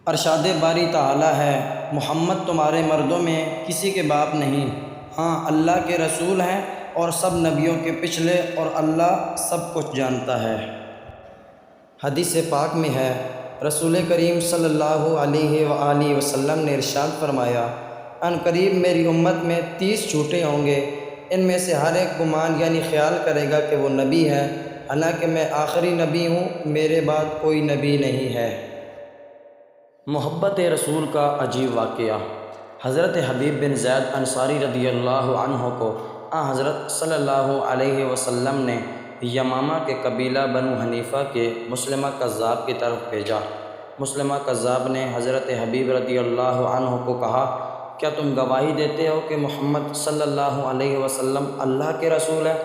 ارشاد باری تعالیٰ ہے، محمد تمہارے مردوں میں کسی کے باپ نہیں، ہاں اللہ کے رسول ہیں اور سب نبیوں کے پچھلے، اور اللہ سب کچھ جانتا ہے۔ حدیث پاک میں ہے، رسول کریم صلی اللہ علیہ وآلہ وسلم نے ارشاد فرمایا، ان قریب میری امت میں 30 جھوٹے ہوں گے، ان میں سے ہر ایک گمان یعنی خیال کرے گا کہ وہ نبی ہے، حالانکہ میں آخری نبی ہوں، میرے بعد کوئی نبی نہیں ہے۔ محبت رسول کا عجیب واقعہ۔ حضرت حبیب بن زید انصاری رضی اللہ عنہ کو حضرت صلی اللہ علیہ وسلم نے یمامہ کے قبیلہ بنو حنیفہ کے مسلمہ کذاب کی طرف بھیجا۔ مسلمہ کذاب نے حضرت حبیب رضی اللہ عنہ کو کہا، کیا تم گواہی دیتے ہو کہ محمد صلی اللہ علیہ وسلم اللہ کے رسول ہے؟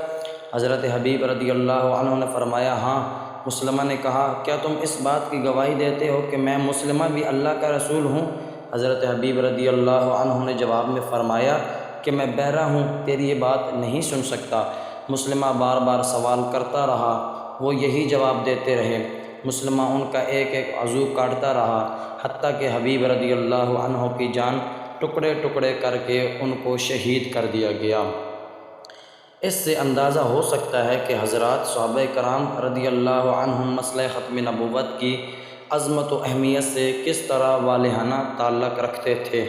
حضرت حبیب رضی اللہ عنہ نے فرمایا، ہاں۔ مسلمہ نے کہا، کیا تم اس بات کی گواہی دیتے ہو کہ میں مسلمہ بھی اللہ کا رسول ہوں؟ حضرت حبیب رضی اللہ عنہ نے جواب میں فرمایا کہ میں بہرہ ہوں، تیری یہ بات نہیں سن سکتا۔ مسلمہ بار بار سوال کرتا رہا، وہ یہی جواب دیتے رہے۔ مسلمہ ان کا ایک ایک عضو کاٹتا رہا، حتیٰ کہ حبیب رضی اللہ عنہ کی جان ٹکڑے ٹکڑے کر کے ان کو شہید کر دیا گیا۔ اس سے اندازہ ہو سکتا ہے کہ حضرات صحابہ کرام رضی اللہ عنہم مسئلہ ختم نبوت کی عظمت و اہمیت سے کس طرح والہانہ تعلق رکھتے تھے۔